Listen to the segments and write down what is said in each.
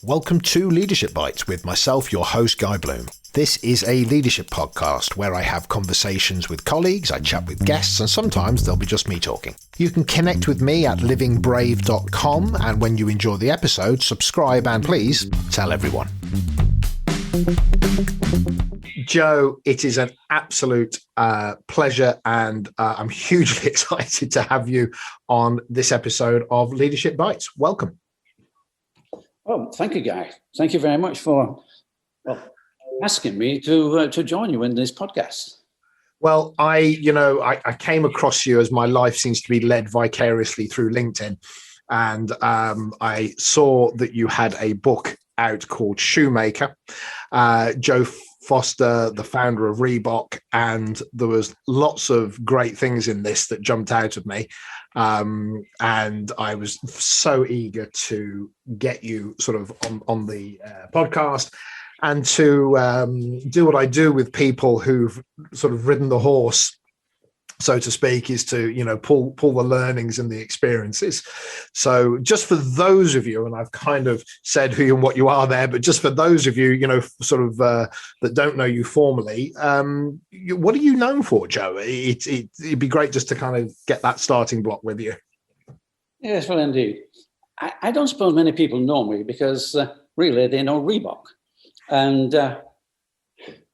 Welcome to Leadership Bites with myself, your host, Guy Bloom. This is a leadership podcast where I have conversations with colleagues, I chat with guests, and sometimes there'll be just me talking. You can connect with me at livingbrave.com, and when you enjoy the episode, subscribe and please tell everyone. Joe, it is an absolute pleasure, and I'm hugely excited to have you on this episode of Leadership Bites. Welcome. Oh, thank you, Guy. Thank you very much for asking me to join you in this podcast. Well, I came across you as my life seems to be led vicariously through LinkedIn, and I saw that you had a book out called Shoemaker. Joe Foster, the founder of REEBOK, and there was lots of great things in this that jumped out of me. And I was so eager to get you sort of on the podcast and to do what I do with people who've sort of ridden the horse, so to speak, is to, pull the learnings and the experiences. So just for those of you, and I've kind of said who and what you are there, but just for those of you, that don't know you formally, what are you known for, Joe? It'd be great just to kind of get that starting block with you. Yes, well, indeed. I don't suppose many people know me because really they know REEBOK. And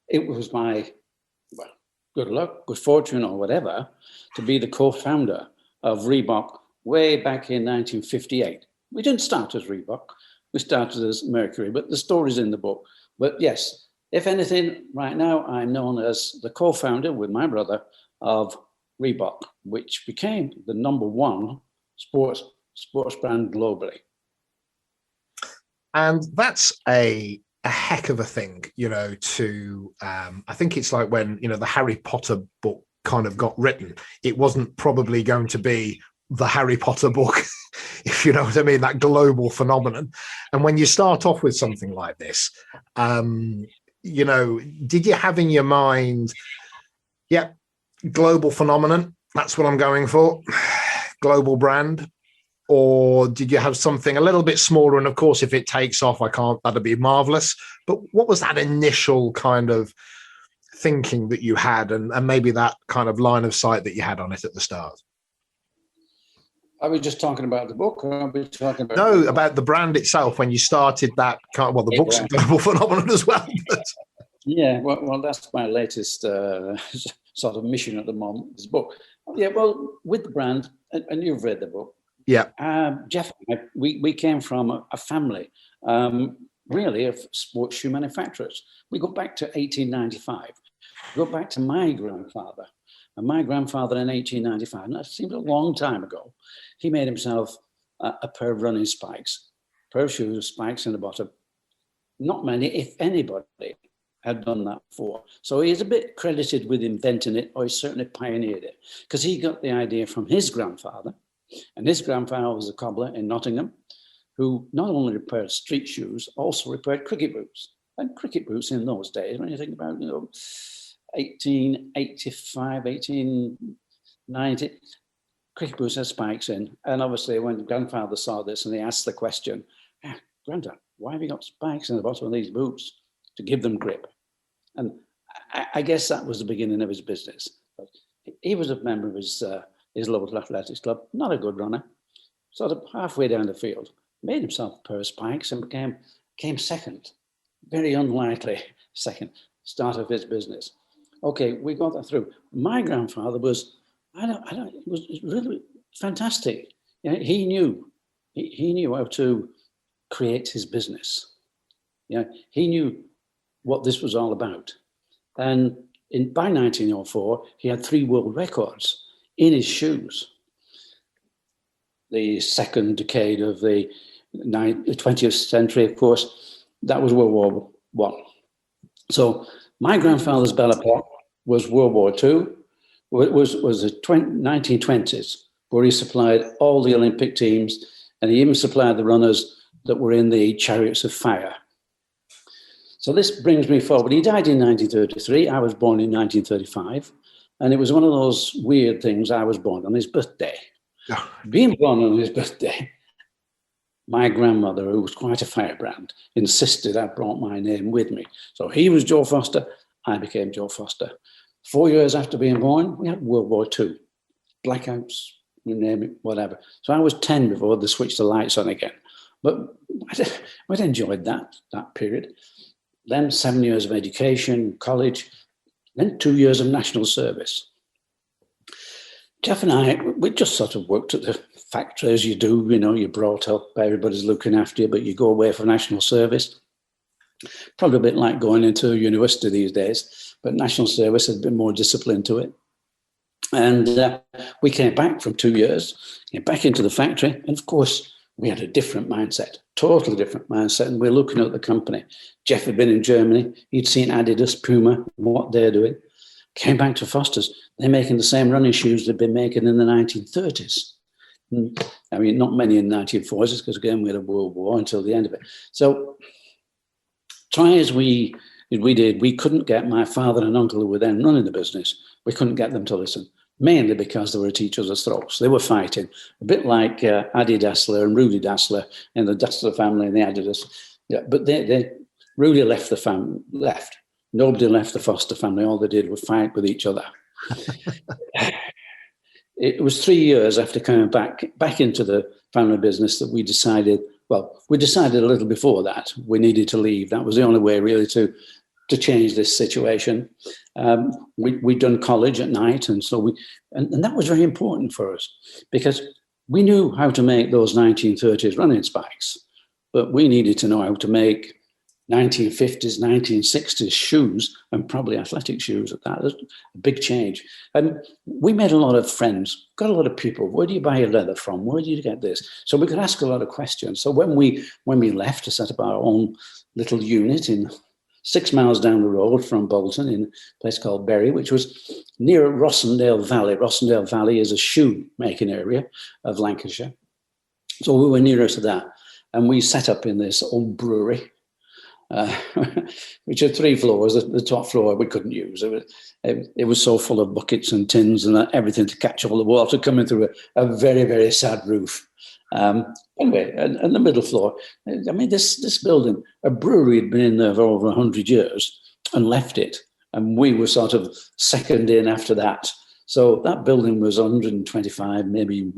it was my good luck, good fortune, or whatever, to be the co-founder of REEBOK way back in 1958. We didn't start as REEBOK, we started as Mercury, but the story's in the book. But yes, if anything, right now I'm known as the co-founder with my brother of REEBOK, which became the number one sports brand globally. And that's a heck of a thing, to I think it's like when the Harry Potter book kind of got written, it wasn't probably going to be the Harry Potter book, if you know what I mean, that global phenomenon. And when you start off with something like this, did you have in your mind, global phenomenon, that's what I'm going for, global brand? Or did you have something a little bit smaller? And of course, if it takes off, that'd be marvelous. But what was that initial kind of thinking that you had, and maybe that kind of line of sight that you had on it at the start? Are we just talking about the book, or are we talking about... about the brand itself when you started that kind of, the book's a global phenomenon as well. But... Yeah, well, that's my latest sort of mission at the moment, this book. Yeah, well, with the brand, and you've read the book, yeah. Jeff and I, we came from a family, really, of sports shoe manufacturers. We go back to 1895. Go back to my grandfather. And my grandfather in 1895, and that seems a long time ago, he made himself a pair of running spikes, a pair of shoes with spikes in the bottom. Not many, if anybody, had done that before. So he is a bit credited with inventing it, or he certainly pioneered it, because he got the idea from his grandfather. And his grandfather was a cobbler in Nottingham who not only repaired street shoes, also repaired cricket boots. And cricket boots in those days, when you think about, 1885, 1890, cricket boots had spikes in. And obviously when grandfather saw this and he asked the question, Grandad, why have you got spikes in the bottom of these boots? To give them grip. And I guess that was the beginning of his business. But he was a member of his local athletics club, not a good runner, sort of halfway down the field, made himself a pair of spikes and came second, very unlikely second, start of his business. Okay, we got that through. My grandfather was, was really fantastic. He knew how to create his business. He knew what this was all about. And by 1904, he had 3 world records in his shoes. The second decade of the 20th century, of course, that was World War I. So my grandfather's Bellaport was World War II, was the 1920s, where he supplied all the Olympic teams, and he even supplied the runners that were in the Chariots of Fire. So this brings me forward. He died in 1933. I was born in 1935. And it was one of those weird things. I was born on his birthday. Being born on his birthday my grandmother, who was quite a firebrand, insisted I brought my name with me. So he was Joe Foster, I became Joe Foster. 4 years after being born, we had World War II, blackouts, you name it, whatever. So I was 10 before they switched the lights on again. But I'd enjoyed that period. Then 7 years of education, college, then 2 years of national service. Jeff and I, we just sort of worked at the factory as you do, you know, you're brought up, everybody's looking after you, but you go away for national service. Probably a bit like going into university these days, but national service had been more discipline to it. And we came back from 2 years, came back into the factory, and of course, we had a different mindset, totally different mindset, and we're looking at the company. Jeff had been in Germany, he'd seen Adidas, Puma, what they're doing. Came back to Foster's, they're making the same running shoes they'd been making in the 1930s. I mean, not many in the 1940s, because again, we had a World War until the end of it. So try as we did, we couldn't get my father and uncle who were then running the business, we couldn't get them to listen, mainly because they were at each other's throats. They were fighting, a bit like Adi Dassler and Rudy Dassler in the Dassler family and the Adidas. Yeah, but Rudy left the family, left. Nobody left the Foster family. All they did was fight with each other. It was 3 years after coming back into the family business that we decided, well, we decided a little before that we needed to leave. That was the only way really to change this situation. We'd done college at night, and so and that was very important for us because we knew how to make those 1930s running spikes, but we needed to know how to make 1950s, 1960s shoes, and probably athletic shoes at that. It was a big change. And we made a lot of friends, got a lot of people. Where do you buy your leather from? Where do you get this? So we could ask a lot of questions. So when we left to set up our own little unit in 6 miles down the road from Bolton in a place called Bury, which was near Rossendale Valley. Rossendale Valley is a shoe making area of Lancashire. So we were nearer to that. And we set up in this old brewery, which had 3 floors. The top floor we couldn't use. It was so full of buckets and tins and everything to catch all the water coming through a very, very sad roof. Anyway, and the middle floor, I mean, this building, a brewery had been in there for over 100 years and left it. And we were sort of second in after that. So that building was 125, maybe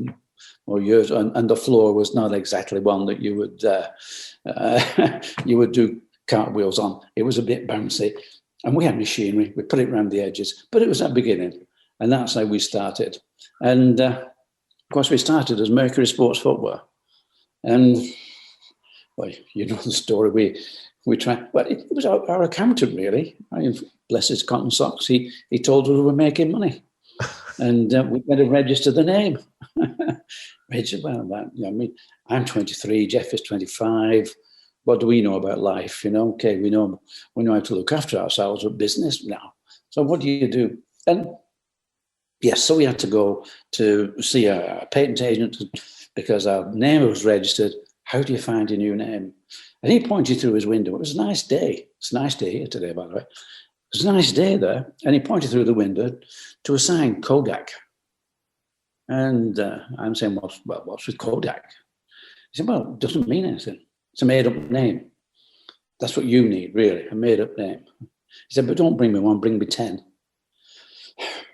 more years. And the floor was not exactly one that you would do cartwheels on. It was a bit bouncy, and we had machinery. We put it around the edges, but it was that beginning, and that's how we started. And of course, we started as Mercury Sports Footwear, and well, you know the story. We tried. Well, it was our accountant really. Bless his cotton socks. He told us we were making money, and we better register the name. Well, I mean, I'm 23. Jeff is 25. What do we know about life? You know, okay, we know how to look after ourselves with business now. So what do you do? And yes, so we had to go to see a patent agent because our name was registered. How do you find a new name? And he pointed through his window. It was a nice day. It's a nice day here today, by the way. It was a nice day there. And he pointed through the window to a sign, Kodak. And I'm saying, what's with Kodak? He said, well, it doesn't mean anything. It's a made-up name. That's what you need, really, a made-up name. He said, but don't bring me one, bring me 10.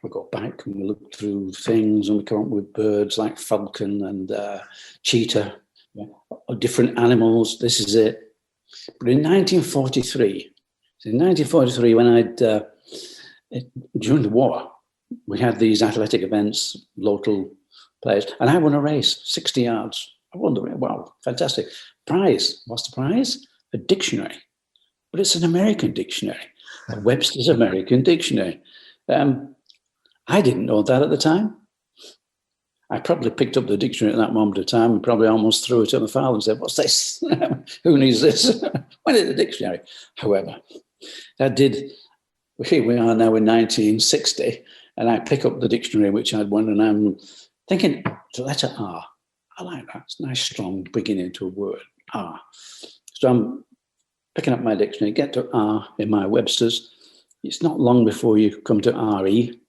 We go back and we look through things and we come up with birds like falcon and cheetah, different animals. This is it. But in 1943, when during the war, we had these athletic events, local players, and I won a race, 60 yards. I won the race. Wow, fantastic. Prize. What's the prize? A dictionary. But it's an American dictionary, a Webster's American Dictionary. I didn't know that at the time. I probably picked up the dictionary at that moment of time and probably almost threw it at my father and said, what's this? Who needs this? Why did the dictionary? However, here we are now in 1960, and I pick up the dictionary which I'd won, and I'm thinking, the letter R. I like that. It's a nice, strong beginning to a word, R. So I'm picking up my dictionary, get to R in my Webster's. It's not long before you come to RE,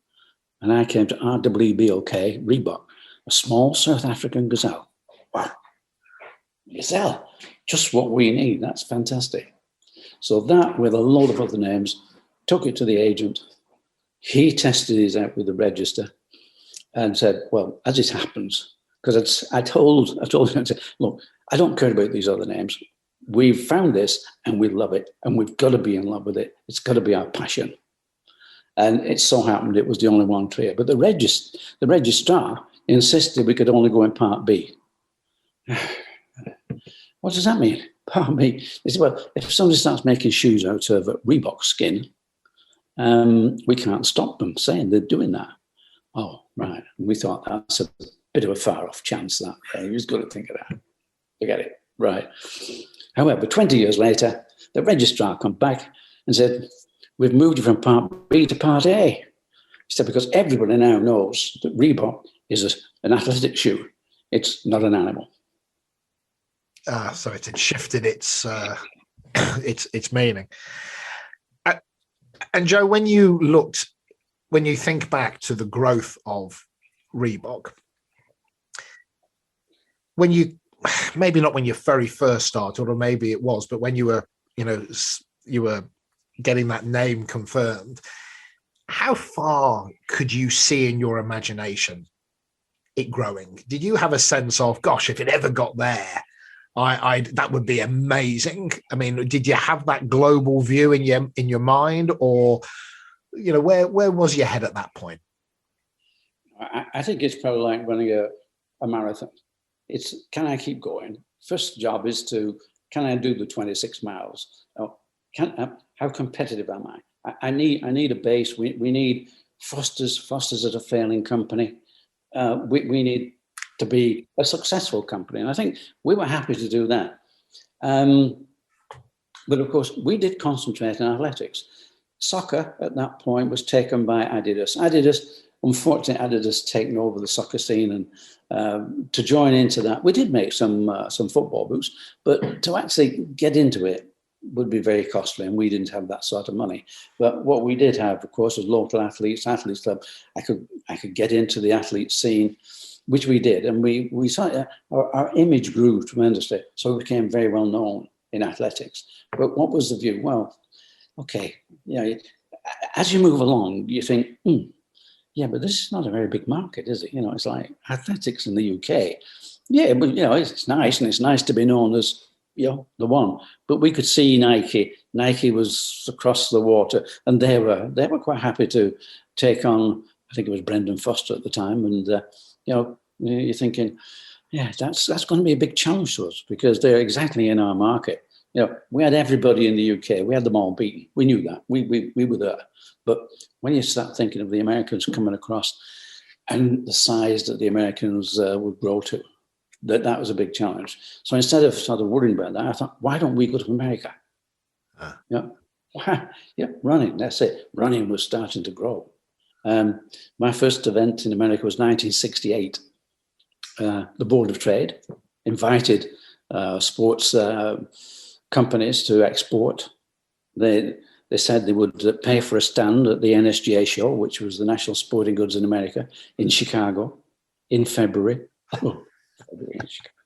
and I came to REEBOK, Reebok, a small South African gazelle. Wow. Liddell, just what we need. That's fantastic. So that, with a load of other names, took it to the agent. He tested these out with the register and said, well, as it happens, because I told him, look, I don't care about these other names. We've found this and we love it, and we've got to be in love with it. It's got to be our passion. And it so happened it was the only one clear. But the registrar insisted we could only go in Part B. What does that mean? Part B? They said, well, if somebody starts making shoes out of Reebok skin, we can't stop them saying they're doing that. Oh, right. And we thought that's a bit of a far-off chance, that. Yeah, you just got to think of that. Forget it. Right. However, 20 years later, the registrar come back and said, we've moved you from Part B to Part A. He said, because everybody now knows that Reebok is an athletic shoe. It's not an animal. So it had shifted its meaning. And Joe, when you think back to the growth of Reebok, when you, maybe not when you very first started, or maybe it was, but when you were getting that name confirmed, how far could you see in your imagination it growing? Did you have a sense of, gosh, if it ever got there, that would be amazing? I mean, did you have that global view in your mind, or where was your head at that point? I think it's probably like running a marathon. It's, can I keep going? First job is can I do the 26 miles? How competitive am I? I need a base. We need Foster's at a failing company. We need to be a successful company. And I think we were happy to do that. But of course, we did concentrate on athletics. Soccer at that point was taken by Adidas. Unfortunately, Adidas taken over the soccer scene, and to join into that, we did make some football boots, but to actually get into it would be very costly, and we didn't have that sort of money. But what we did have, of course, was local athletes club. I could get into the athlete scene, which we did, and we saw our image grew tremendously, so we became very well known in athletics. But what was the view? Well, okay, as you move along, you think, yeah, but this is not a very big market, is it? It's like athletics in the UK. Yeah, but it's nice, and it's nice to be known as the one. But we could see Nike. Nike was across the water, and they were quite happy to take on, I think it was Brendan Foster at the time, and you're thinking, yeah, that's going to be a big challenge to us, because they're exactly in our market. We had everybody in the UK. We had them all beaten. We knew that. We were there. But when you start thinking of the Americans coming across and the size that the Americans would grow to, that was a big challenge. So instead of sort of worrying about that, I thought, why don't we go to America? Running. That's it. Running was starting to grow. My first event in America was 1968. The Board of Trade invited sports companies to export. They said they would pay for a stand at the NSGA show, which was the National Sporting Goods in America, in Chicago, in February. Oh, February in Chicago.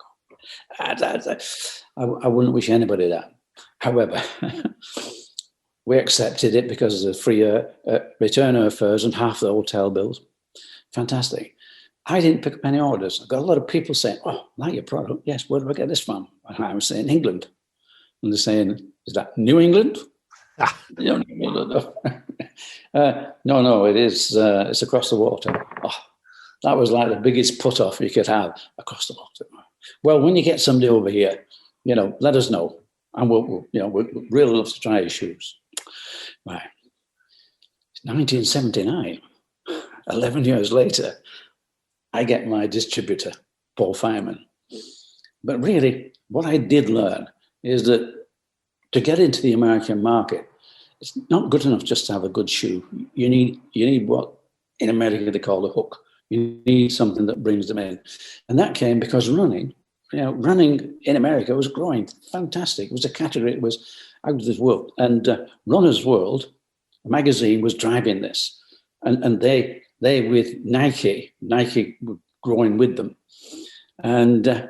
I wouldn't wish anybody that. However, we accepted it because of the free return airfares and half the hotel bills. Fantastic. I didn't pick up any orders. I got a lot of people saying, oh, like your product. Yes, where do I get this from? And I was saying England. And they're saying, is that New England? No, it is. It's across the water. Oh, that was like the biggest put-off you could have, across the water. Well, when you get somebody over here, let us know, and we'd really love to try your shoes. Right. It's 1979. 11 years later, I get my distributor, Paul Fireman. But really, what I did learn is that to get into the American market, it's not good enough just to have a good shoe. You need what in America they call a hook. You need something that brings them in. And that came because running in America was growing fantastic. It was a category, it was out of this world. And Runner's World, a magazine, was driving this. And they with Nike were growing with them. And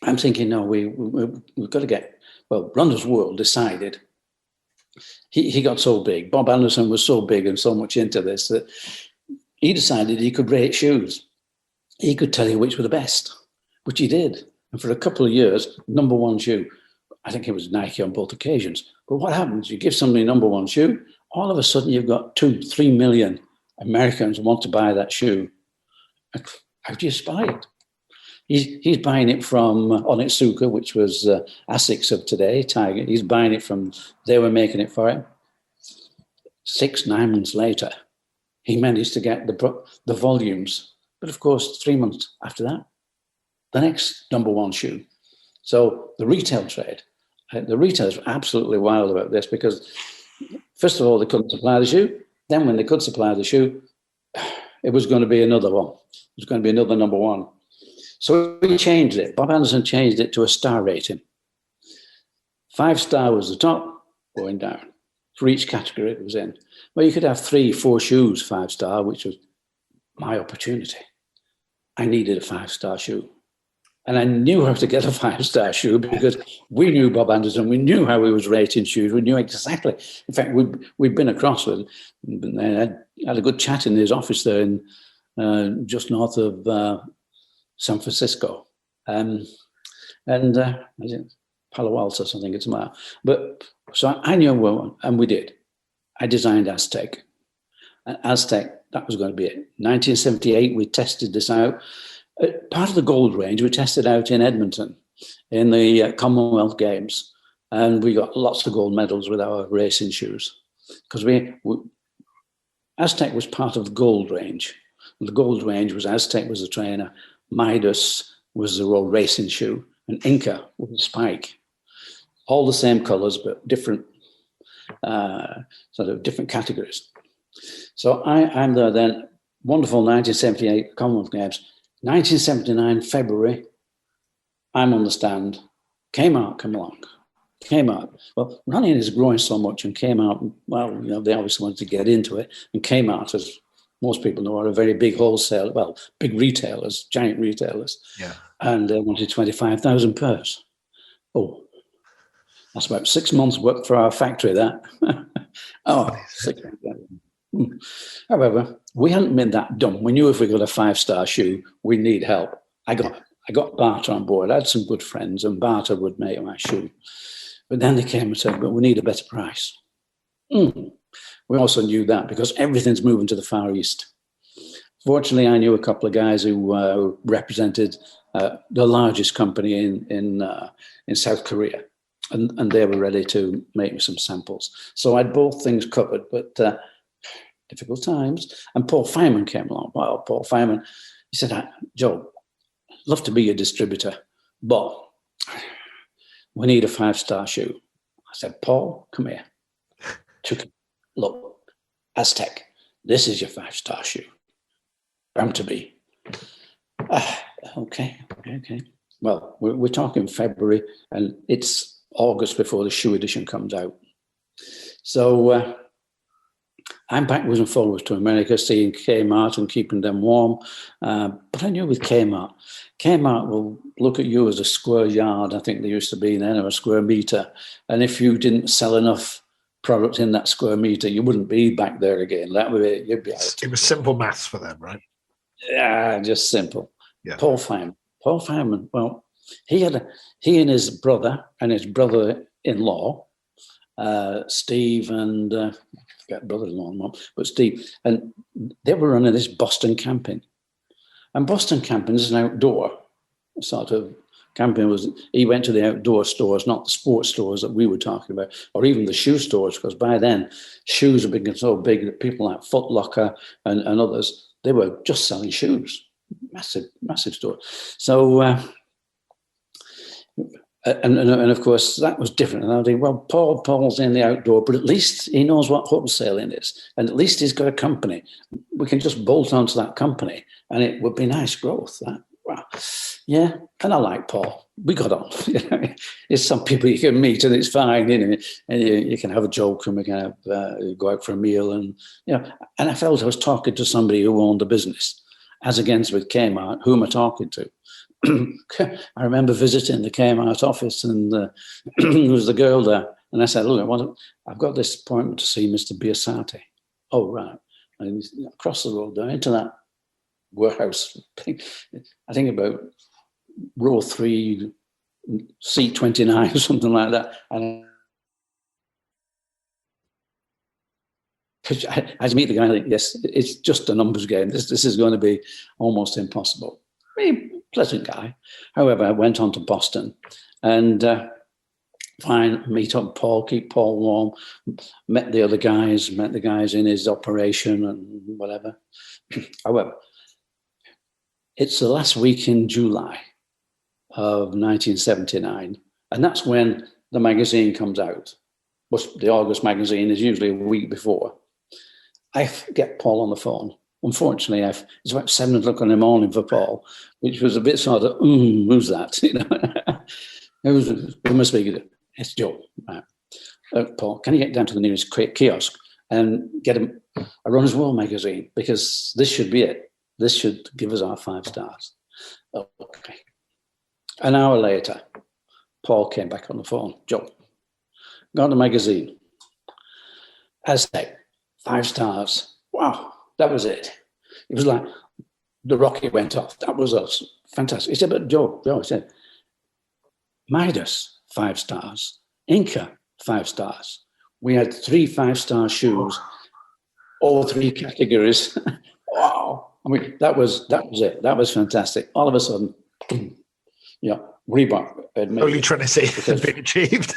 I'm thinking, no, we've got to get, well, Runner's World decided, he got so big, Bob Anderson was so big and so much into this that he decided he could rate shoes. He could tell you which were the best, which he did. And for a couple of years, number one shoe, I think it was Nike on both occasions. But what happens? You give somebody number one shoe, all of a sudden you've got 2-3 million Americans want to buy that shoe. How do you spy it? He's buying it from Onitsuka, which was Asics of today, Tiger. He's buying it from, they were making it for him. 6-9 months later, he managed to get the volumes. But of course, 3 months after that, the next number one shoe. So the retail trade, the retailers were absolutely wild about this because, first of all, they couldn't supply the shoe. Then when they could supply the shoe, it was going to be another one. It was going to be another number one. So we changed it. Bob Anderson changed it to a star rating. 5-star was the top, going down. For each category it was in. Well, you could have 3-4 shoes 5-star, which was my opportunity. I needed a 5-star shoe. And I knew how to get a 5-star shoe because we knew Bob Anderson. We knew how he was rating shoes. We knew exactly. In fact, we'd been across with him. I had a good chat in his office there in just north of San Francisco. And Palo Alto, I think it's about. But so I knew well, and we did. I designed Aztec. And Aztec, that was going to be it. 1978, we tested this out. Part of the gold range we tested out in Edmonton in the Commonwealth Games, and we got lots of gold medals with our racing shoes because Aztec was part of the gold range. The gold range was Aztec was the trainer, Midas was the road racing shoe, and Inca was the spike. All the same colors, but different sort of different categories. So I'm there then. Wonderful 1978 Commonwealth Games. 1979 February, I'm on the stand. Kmart come along. Kmart. Well, running is growing so much, and Kmart, well, you know, they obviously wanted to get into it. And Kmart, as most people know, are a very big wholesale, well, big retailers, giant retailers. Yeah. And they wanted 25,000 pairs. Oh, that's about 6 months' work for our factory, that. Oh, 6 months. However, we hadn't been that dumb. We knew if we got a 5-star shoe, we'd need help. I got Barter on board. I had some good friends, and Barter would make my shoe. But then they came and said, but we need a better price. We also knew that because everything's moving to the Far East. Fortunately, I knew a couple of guys who represented the largest company in South Korea, and they were ready to make me some samples. So I had both things covered, but difficult times. And Paul Feynman came along. Well, Paul Feynman, he said, Joe, love to be your distributor, but we need a 5-star shoe. I said, Paul, come here. Took him. Look, Aztec, this is your 5-star shoe. Bound to be. Okay. Well, we're talking February, and it's August before the shoe edition comes out. So I'm backwards and forwards to America, seeing Kmart and keeping them warm. But I knew with Kmart will look at you as a square yard, I think they used to be then, or a square meter. And if you didn't sell enough product in that square meter, you wouldn't be back there again. That would be, you'd be out. It was simple maths for them, right? Yeah, just simple. Yeah. Paul Feynman, well, he and his brother and his brother-in-law, Steve and I forget brother-in-law and mom, but Steve, and they were running this Boston camping. And Boston camping is an outdoor sort of camping. He went to the outdoor stores, not the sports stores that we were talking about, or even the shoe stores, because by then shoes had become so big that people like Foot Locker and others, they were just selling shoes. Massive store. So and of course that was different. And I think, well, Paul's in the outdoor, but at least he knows what wholesaling is, and at least he's got a company. We can just bolt onto that company, and it would be nice growth. Wow, yeah. And I like Paul. We got on. You know, it's some people you can meet, and it's fine. You know, and you can have a joke, and we can have, go out for a meal, and you know. And I felt I was talking to somebody who owned a business, as against with Kmart. Who am I talking to? I remember visiting the Kmart office, and there was the girl there. And I said, look, I've got this appointment to see Mr. Biasati. Oh, right. And across the road there into that warehouse, I think about row 3, seat 29 or something like that. And I meet the guy, I think, yes, it's just a numbers game. This is going to be almost impossible. Very pleasant guy. However, I went on to Boston and fine, meet up Paul, keep Paul warm, met the guys in his operation and whatever. However, it's the last week in July of 1979, and that's when the magazine comes out. But the August magazine is usually a week before. I get Paul on the phone. Unfortunately, it's about 7 o'clock in the morning for Paul, which was a bit sort of, who's that? You know, who am I speaking to? It's Joe. Right. Paul, can you get down to the nearest kiosk and get him a Runner's World magazine? Because this should be it. This should give us our 5 stars. Okay. An hour later, Paul came back on the phone. Joe, got the magazine. As I say, 5 stars. Wow, that was it. It was like the rocket went off. That was us. Fantastic. He said, but Joe, he said, Midas, 5 stars. Inca, 5 stars. We had 3 5-star shoes, all 3 categories. Wow. I mean, that was it. That was fantastic. All of a sudden, Reebok Holy Trinity has been achieved.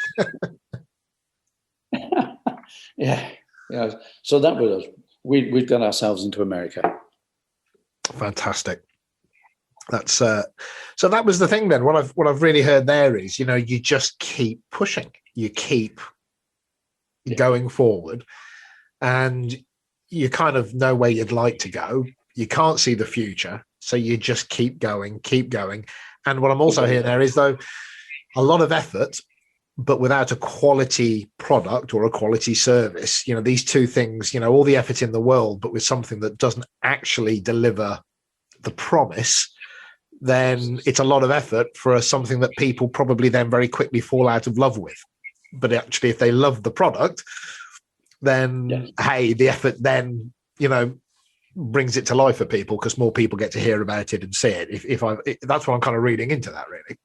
Yeah. So that was us. We'd got ourselves into America. Fantastic. That's so that was the thing then. What I've really heard there is, you just keep pushing, you keep going forward, and you kind of know where you'd like to go. You can't see the future, so you just keep going. And what I'm also hearing there is, though, a lot of effort, but without a quality product or a quality service. These two things, all the effort in the world, but with something that doesn't actually deliver the promise, then it's a lot of effort for something that people probably then very quickly fall out of love with. But actually, if they love the product, then, hey, the effort then, brings it to life for people, because more people get to hear about it and see it. That's what I'm kind of reading into that, really.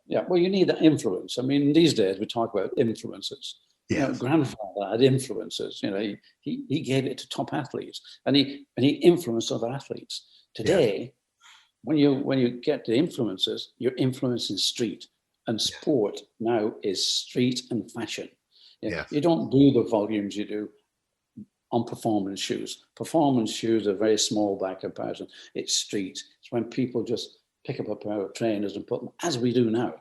Yeah, well, you need that influence. I mean, these days we talk about influencers. Yeah. Grandfather had influencers. He gave it to top athletes, and he influenced other athletes. Today, when you get to influencers, you're influencing street, and sport now is street and fashion. You don't do the volumes you do on performance shoes. Performance shoes are very small by comparison. It's street. It's when people just pick up a pair of trainers and put them, as we do now.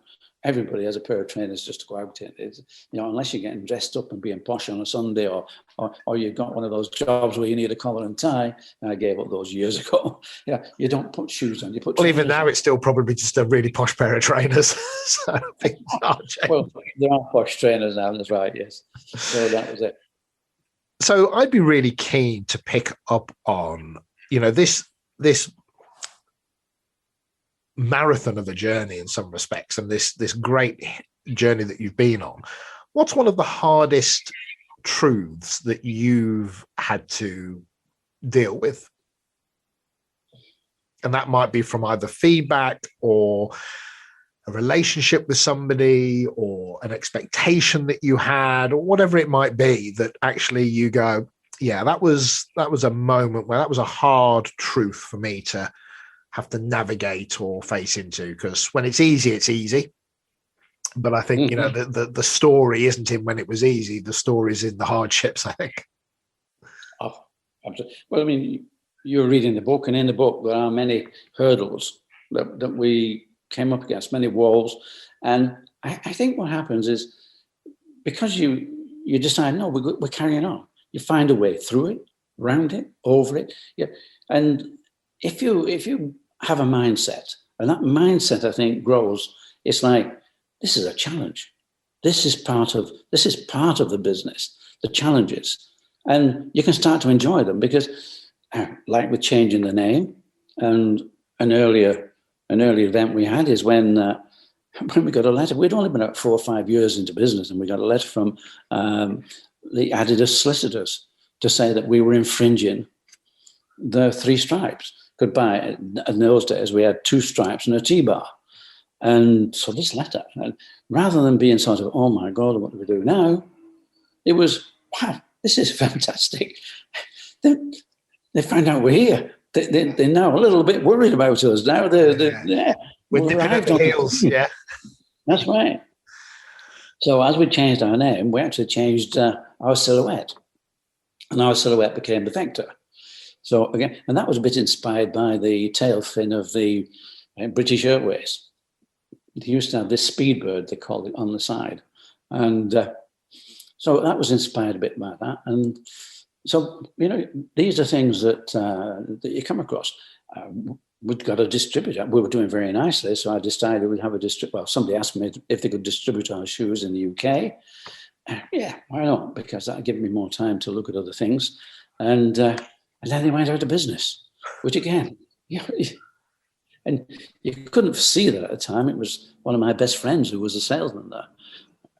Everybody has a pair of trainers just to go out in. Unless you're getting dressed up and being posh on a Sunday, or you've got one of those jobs where you need a collar and tie. And I gave up those years ago. You don't put shoes on. You put. Well, even now, it's still probably just a really posh pair of trainers. So things are changing. Well, there are posh trainers now. That's right. Yes. So that was it. So I'd be really keen to pick up on, this marathon of a journey in some respects, and this great journey that you've been on. What's one of the hardest truths that you've had to deal with? And that might be from either feedback or a relationship with somebody or an expectation that you had, or whatever it might be, that actually you go, that was a moment where that was a hard truth for me to have to navigate or face into. Because when it's easy, it's easy. But I think, the story isn't in when it was easy. The story is in the hardships, I think. Oh, absolutely. Well, I mean, you're reading the book, and in the book, there are many hurdles that we came up against, many walls. And I think what happens is, because you decide, no, we're carrying on. You find a way through it, around it, over it. Yeah. And if you have a mindset, and that mindset, I think, grows, it's like, this is a challenge. This is part of the business, the challenges. And you can start to enjoy them, because like with changing the name, and an earlier an early event we had is when we got a letter. We'd only been about 4 or 5 years into business, and we got a letter from the Adidas solicitors to say that we were infringing the 3 stripes. Could buy, in those days, we had 2 stripes and a T-bar. And so this letter, rather than being sort of, oh my God, what do we do now? It was, wow, this is fantastic. They find out we're here. They're now a little bit worried about us. Now they're we're dipping at the heels, yeah. That's right. So as we changed our name, we actually changed our silhouette. And our silhouette became the Vector. So again, and that was a bit inspired by the tail fin of the British Airways. They used to have this Speedbird, they called it, on the side. And so that was inspired a bit by that. And so, you know, these are things that you come across. We'd got a distributor. We were doing very nicely, so I decided we'd have a distributor. Well, somebody asked me if they could distribute our shoes in the UK. Yeah, why not? Because that gave me more time to look at other things. And then they went out of business, which again, yeah, and you couldn't see that at the time. It was one of my best friends who was a salesman there.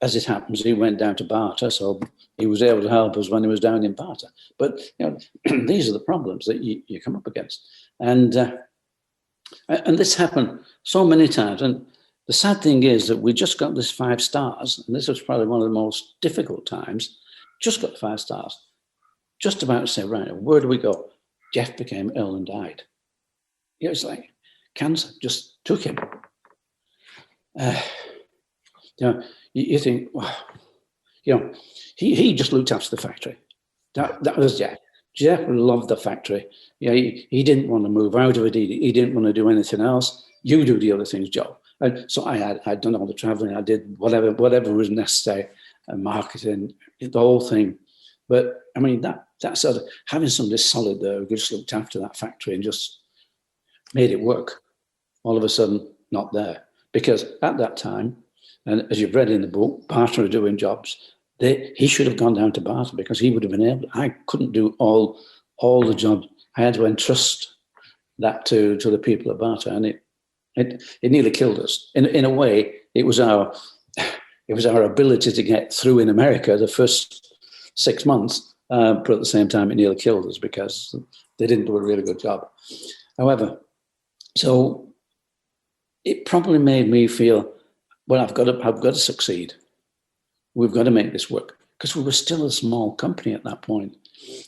As it happens, he went down to Barter, so he was able to help us when he was down in Barter. But you know, these are the problems that you come up against, and this happened so many times. And the sad thing is that we just got this 5 stars, and this was probably one of the most difficult times. Just got 5 stars, just about to say, right, where do we go? Jeff became ill and died. It was like cancer just took him. You know, you think, wow, you know, he just looked after the factory. That was Jeff. Jeff loved the factory. You know, he didn't want to move out of it. He didn't want to do anything else. You do the other things, Joe. And so I'd done all the traveling. I did whatever was necessary, marketing, the whole thing. But I mean, that sort of having somebody solid there who just looked after that factory and just made it work. All of a sudden, not there. Because at that time, and as you've read in the book, Barter are doing jobs. He should have gone down to Barter because he would have been able. I couldn't do all the jobs. I had to entrust that to the people at Barter, and it nearly killed us. In a way, it was our ability to get through in America the first 6 months, but at the same time, it nearly killed us because they didn't do a really good job. However, so it probably made me feel, well, I've got to succeed. We've got to make this work because we were still a small company at that point.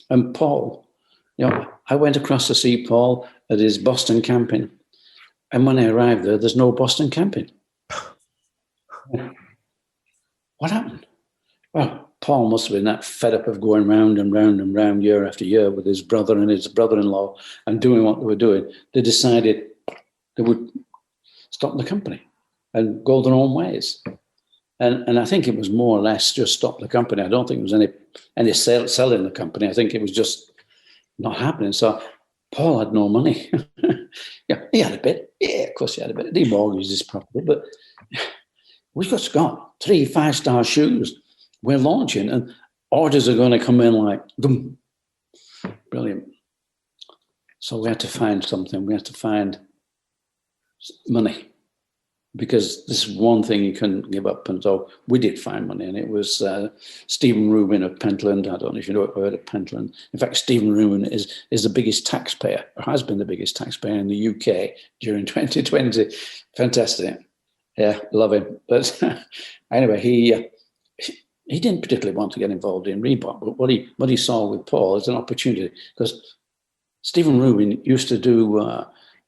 And Paul, you know, I went across to see Paul at his Boston camping. And when I arrived there, there's no Boston camping. What happened? Well, Paul must have been that fed up of going round and round and round year after year with his brother and his brother-in-law and doing what they were doing. They decided they would stop the company and go their own ways. And I think it was more or less just stop the company. I don't think there was any selling the company. I think it was just not happening. So Paul had no money. Yeah, he had a bit. Yeah, of course he had a bit. He mortgaged his property. But we've just got 3 5-star shoes. We're launching and orders are going to come in like, boom. Brilliant. So we had to find something. We had to find money. Because this is one thing you couldn't give up. And so we did find money. And it was Stephen Rubin of Pentland. I don't know if you know heard of Pentland. In fact, Stephen Rubin is the biggest taxpayer, or has been the biggest taxpayer in the UK during 2020. Fantastic. Yeah, love him. But anyway, he didn't particularly want to get involved in Reebok. But what he saw with Paul is an opportunity. Because Stephen Rubin used to do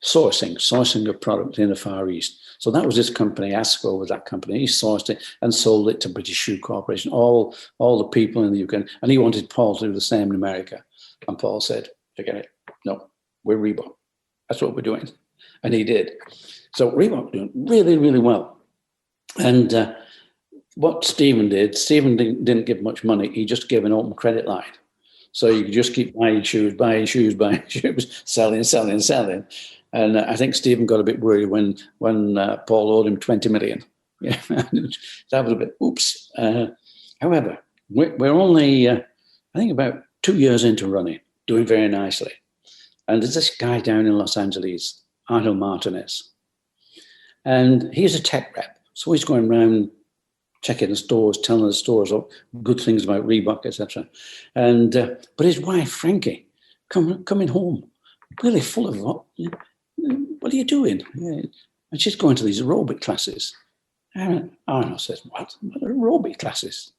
sourcing of product in the Far East. So that was his company. ASCO was that company. He sourced it and sold it to British Shoe Corporation, all the people in the UK. And he wanted Paul to do the same in America. And Paul said, forget it. No, we're Reebok. That's what we're doing. And he did. So Reebok doing really, really well. And what Stephen didn't give much money. He just gave an open credit line. So you could just keep buying shoes, selling. And I think Stephen got a bit worried when Paul owed him 20 million. Yeah, that was a bit, oops. However, we're only, I think, about 2 years into running, doing very nicely. And there's this guy down in Los Angeles, Arnold Martinez. And he's a tech rep. So he's going around checking the stores, telling the stores good things about Reebok, etc. And but his wife, Frankie, coming home, really full of what are you doing? And she's going to these aerobic classes. And Arno says, what are aerobic classes?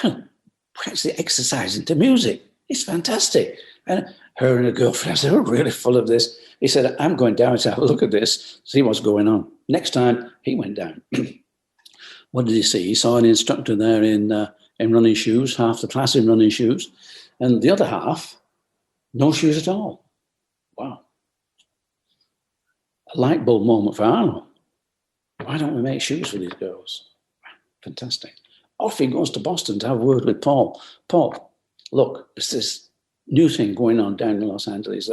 Well, we're actually exercising to music. It's fantastic. And her and her girlfriend said, we're really full of this. He said, I'm going down to have a look at this, see what's going on. Next time, he went down. What did he see? He saw an instructor there in running shoes, half the class in running shoes, and the other half, no shoes at all. Wow. A light bulb moment for Arnold. Why don't we make shoes for these girls? Fantastic. Off he goes to Boston to have a word with Paul. Paul, look, there's this new thing going on down in Los Angeles.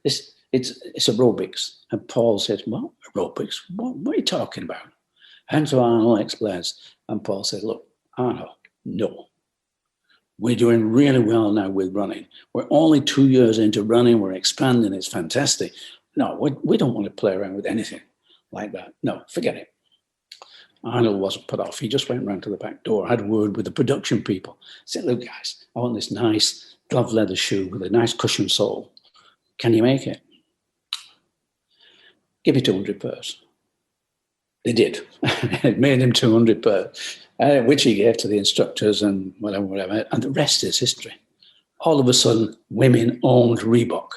It's aerobics. And Paul said, what, aerobics? What are you talking about? And so Arnold explains. And Paul said, look, Arnold, no. We're doing really well now with running. We're only 2 years into running. We're expanding. It's fantastic. No, we don't want to play around with anything like that. No, forget it. Arnold wasn't put off. He just went round to the back door, had a word with the production people. Said, look, guys, I want this nice glove leather shoe with a nice cushion sole. Can you make it? Give me 200 pairs. They did. It made him 200 pairs, which he gave to the instructors and whatever. And the rest is history. All of a sudden, women owned Reebok.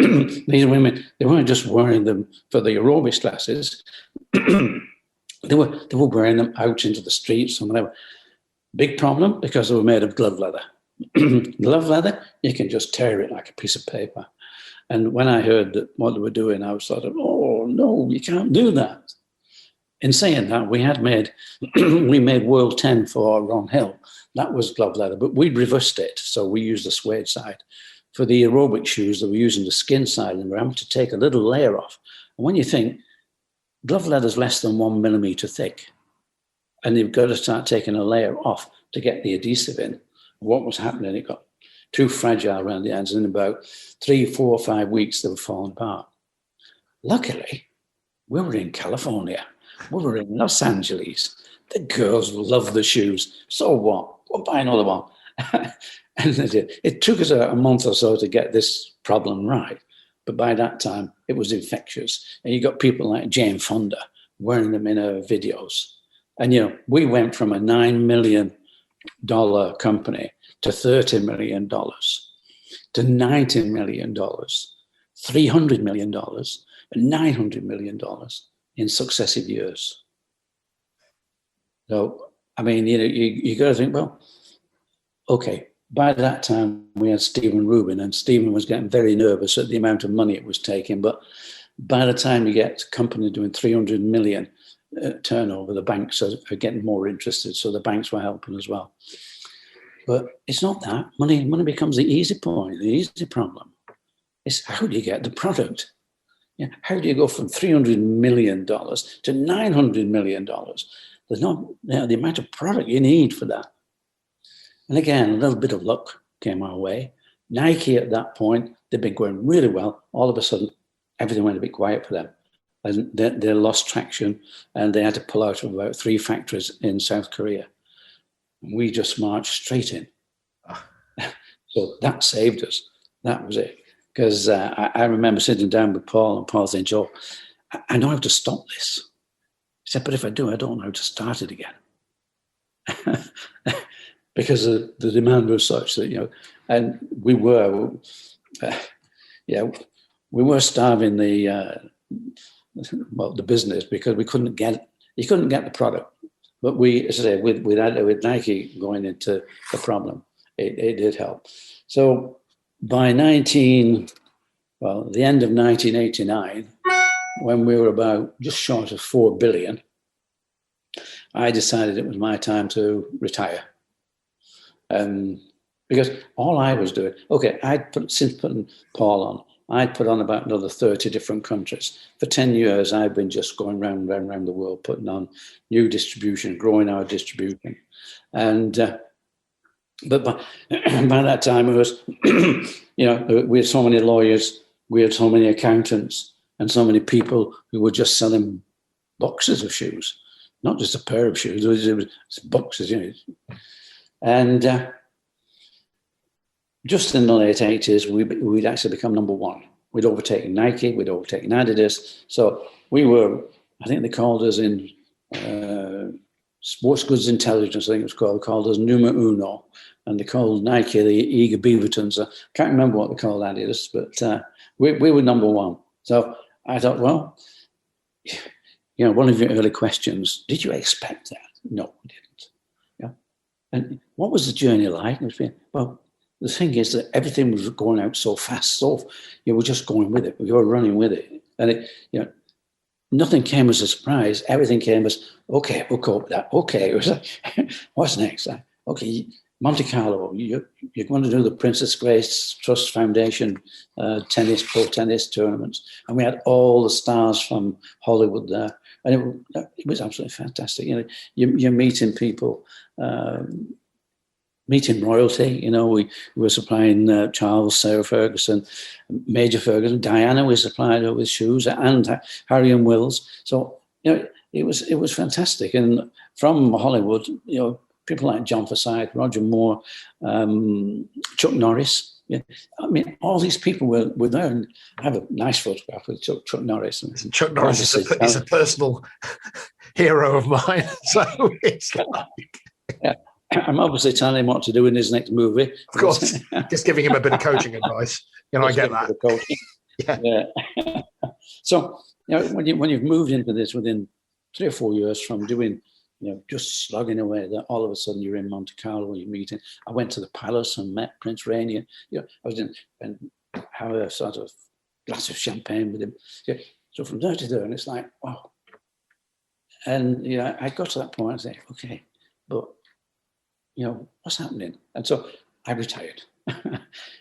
These women, they weren't just wearing them for the aerobics classes. They were wearing them out into the streets and whatever. Big problem because they were made of glove leather. Glove leather, you can just tear it like a piece of paper. And when I heard that what they were doing, I was sort of, oh no, you can't do that. In saying that, we made World 10 for Ron Hill. That was glove leather, but we reversed it. So we used the suede side. For the aerobic shoes, they were using the skin side, and we're having to take a little layer off. And when you think, glove leather is less than 1 millimeter thick, and you've got to start taking a layer off to get the adhesive in. What was happening? It got too fragile around the ends, and in about 3, 4, 5 weeks, they were falling apart. Luckily, we were in California. We were in Los Angeles. The girls loved the shoes. So what? We'll buy another one. And they did. It took us a month or so to get this problem right. But by that time, it was infectious. And you got people like Jane Fonda wearing them in her videos. And, we went from a $9 million company to $30 million, to $90 million, $300 million, and $900 million in successive years. So, I mean, you got to think, well, okay, by that time we had Stephen Rubin, and Stephen was getting very nervous at the amount of money it was taking. But by the time you get a company doing 300 million turnover, the banks are getting more interested. So the banks were helping as well. But it's not that. Money becomes the easy point, the easy problem. It's how do you get the product? Yeah, how do you go from $300 million to $900 million? There's not the amount of product you need for that. And again, a little bit of luck came our way. Nike at that point, they'd been going really well. All of a sudden, everything went a bit quiet for them. And they lost traction, and they had to pull out of about 3 factories in South Korea. And we just marched straight in. So that saved us. That was it. Because I remember sitting down with Paul, and Paul saying, Joe, I know how to stop this. He said, but if I do, I don't know how to start it again. Because the demand was such that, and we were starving the business because you couldn't get the product. But as I say, with Nike going into the problem, it did help. So by the end of 1989, when we were about just short of 4 billion, I decided it was my time to retire. Because all I was doing, since putting Paul on, I'd put on about another 30 different countries. For 10 years, I've been just going round the world, putting on new distribution, growing our distribution. And but by that time, it was, we had so many lawyers, we had so many accountants, and so many people who were just selling boxes of shoes, not just a pair of shoes. It was boxes, you know. And just in the late 80s, we'd actually become number one. We'd overtaken Nike, we'd overtaken Adidas. So we were, I think they called us in Sports Goods Intelligence, I think it was called us numero uno. And they called Nike the Eager Beavertons. I can't remember what they called Adidas, but we were number one. So I thought, well, you know, one of your early questions, did you expect that? No, we didn't. Yeah. And what was the journey like? Well, the thing is that everything was going out so fast, so you were just going with it. We were running with it. And it, you know, nothing came as a surprise. Everything came as, okay, we'll cope with that. Okay, it was like, what's next? Okay, Monte Carlo, you're going to do the Princess Grace Trust Foundation pro tennis tournaments. And we had all the stars from Hollywood there. And it was absolutely fantastic. You know, you're meeting people, meeting royalty. You know, we were supplying Charles, Sarah Ferguson, Major Ferguson, Diana was supplying her with shoes, and Harry and Wills. So, you know, it was fantastic. And from Hollywood, you know, people like John Forsythe, Roger Moore, Chuck Norris. Yeah. I mean, all these people were there, and I have a nice photograph with Chuck Norris. And Chuck Norris is a personal hero of mine. So it's like... Yeah. I'm obviously telling him what to do in his next movie. Of course, just giving him a bit of coaching advice. You know, I get that. Yeah. So, you know, when you've moved into this within 3 or 4 years from doing, you know, just slugging away, that all of a sudden you're in Monte Carlo, you're meeting. I went to the palace and met Prince Rainier. You know, I was in and have a sort of glass of champagne with him. Yeah. So from there to there, and it's like, wow. And you know, I got to that point and say, okay, but you know, what's happening? And so I retired.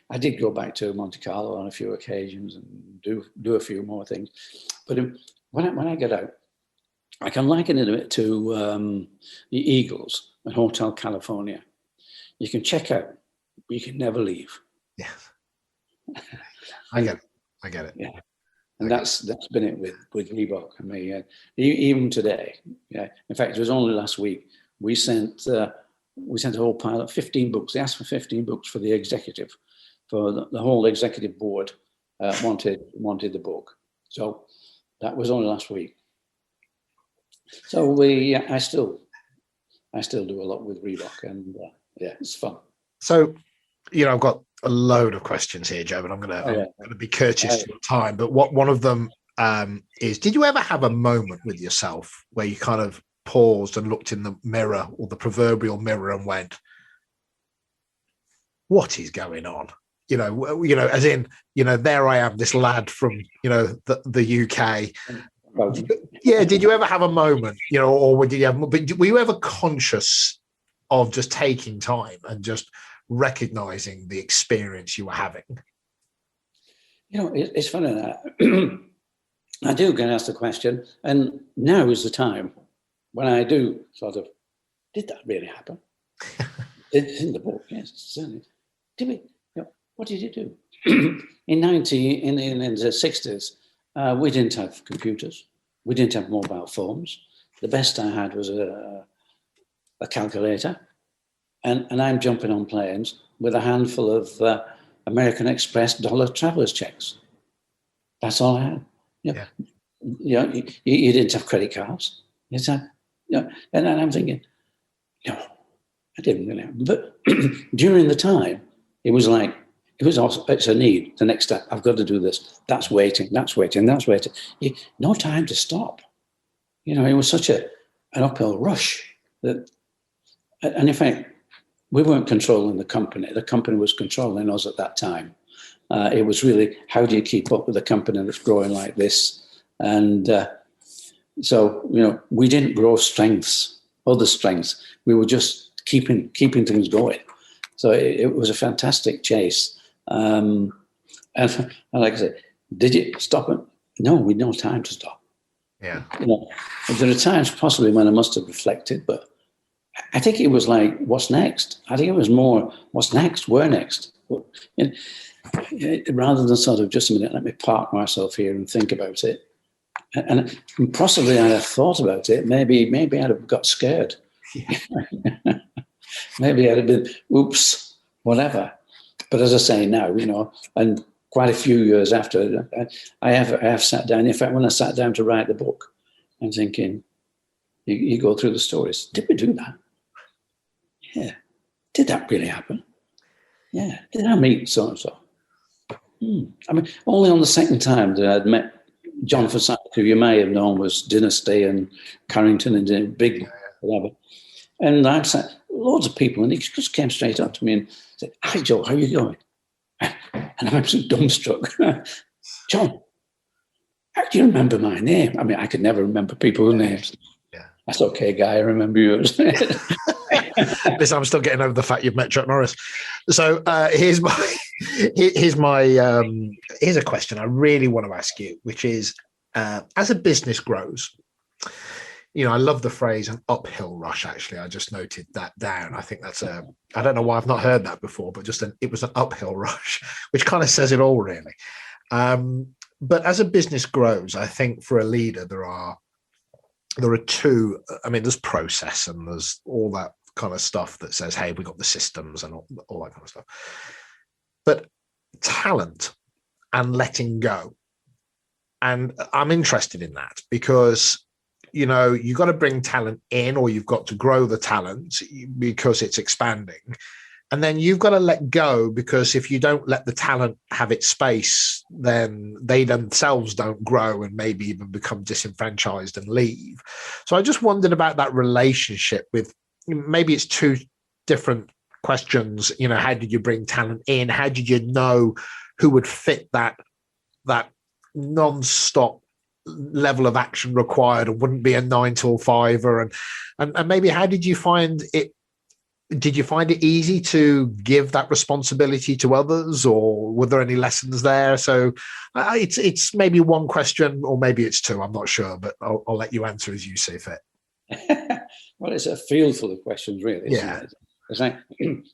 I did go back to Monte Carlo on a few occasions and do a few more things. But when I get out, I can liken it a bit to the Eagles at Hotel California. You can check out, but you can never leave. Yeah, I get it. Yeah, and that's been it with REEBOK. I mean, even today. Yeah, in fact, it was only last week we sent a whole pile of 15 books. They asked for 15 books for the executive, for the whole executive board wanted the book. So that was only last week. So I still do a lot with REEBOK, and yeah, it's fun. So, you know, I've got a load of questions here, Joe, and I'm going to be courteous to your time. But one of them is: did you ever have a moment with yourself where you kind of paused and looked in the mirror, or the proverbial mirror, and went, what is going on? You know, as in, you know, there I am, this lad from, you know, the UK. Yeah. Did you ever have a moment, you know, or were you ever conscious of just taking time and just recognizing the experience you were having? You know, it's funny that I do get asked the question, and now is the time when I do sort of, did that really happen? It's in the book, yes, certainly. Did we? You know, what did you do? in the 60s, we didn't have computers. We didn't have mobile phones. The best I had was a calculator, and I'm jumping on planes with a handful of American Express dollar travelers checks. That's all I had. You know, you didn't have credit cards. You know, and I'm thinking, no, I didn't really. But during the time, it was like, it's a need. The next step, I've got to do this. That's waiting. No time to stop. You know, it was such an uphill rush that, and in fact, we weren't controlling the company. The company was controlling us at that time. It was really, how do you keep up with a company that's growing like this? And so, you know, we didn't grow other strengths. We were just keeping things going. So it was a fantastic chase. And like I said, did you stop it? No, we had no time to stop. Yeah. You know, there are times possibly when I must have reflected, but I think it was like, what's next? I think it was more, what's next? Where next? Rather than sort of, just a minute, let me park myself here and think about it. And possibly I'd have thought about it. Maybe I'd have got scared. Yeah. Maybe I'd have been, oops, whatever. But as I say now, and quite a few years after, I have sat down. In fact, when I sat down to write the book, I'm thinking, you go through the stories. Did we do that? Yeah. Did that really happen? Yeah. Did I meet so-and-so? I mean, only on the second time that I'd met John Forsyth, who you may have known was Dynasty and Carrington and big whatever. And I'd said loads of people, and he just came straight up to me and said, "Hi, Joe, how are you going?" And I'm absolutely dumbstruck. "John, how do you remember my name?" I mean, I could never remember people's names. Yeah. That's okay, guy. I remember yours. Listen, I'm still getting over the fact you've met Chuck Norris. So here's a question I really want to ask you, which is, as a business grows, I love the phrase "an uphill rush." Actually, I just noted that down. I think that's I don't know why I've not heard that before, but it was an uphill rush, which kind of says it all, really. But as a business grows, I think for a leader, there are two. I mean, there's process and there's all that kind of stuff that says, hey, we got the systems and all that kind of stuff. But talent and letting go. And I'm interested in that because, you've got to bring talent in, or you've got to grow the talent because it's expanding. And then you've got to let go, because if you don't let the talent have its space, then they themselves don't grow and maybe even become disenfranchised and leave. So I just wondered about that relationship with, maybe it's two different questions. How did you bring talent in? How did you know who would fit that non-stop level of action required and wouldn't be a 9 to 5? And maybe how did you find it? Did you find it easy to give that responsibility to others, or were there any lessons there? So it's maybe one question, or maybe it's two. I'm not sure, but I'll let you answer as you see fit. Well, it's a field full of questions, really, isn't Yeah. it? It's like,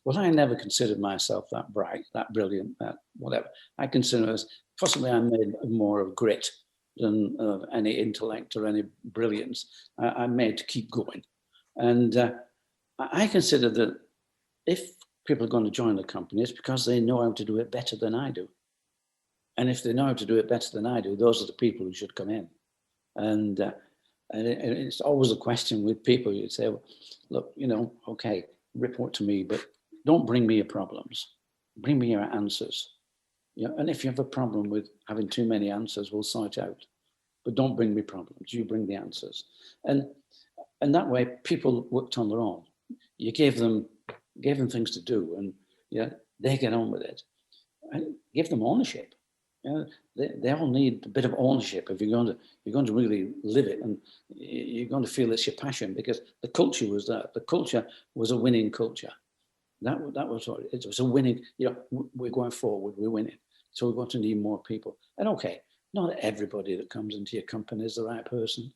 well, I never considered myself that bright, that brilliant, that whatever. I consider as possibly I'm made more of grit than of any intellect or any brilliance. I'm made to keep going. And I consider that if people are going to join the company, it's because they know how to do it better than I do. And if they know how to do it better than I do, those are the people who should come in. And it's always a question with people. You'd say, well, look, okay, report to me, but don't bring me your problems. Bring me your answers. And if you have a problem with having too many answers, we'll sort it out. But don't bring me problems. You bring the answers. And that way, people worked on their own. You gave them things to do, and they get on with it. And give them ownership. They all need a bit of ownership if you're going to really live it, and you're going to feel it's your passion, because the culture was that. The culture was a winning culture. That was what it was, a winning. We're going forward. We're winning. So we're going to need more people. And okay, not everybody that comes into your company is the right person,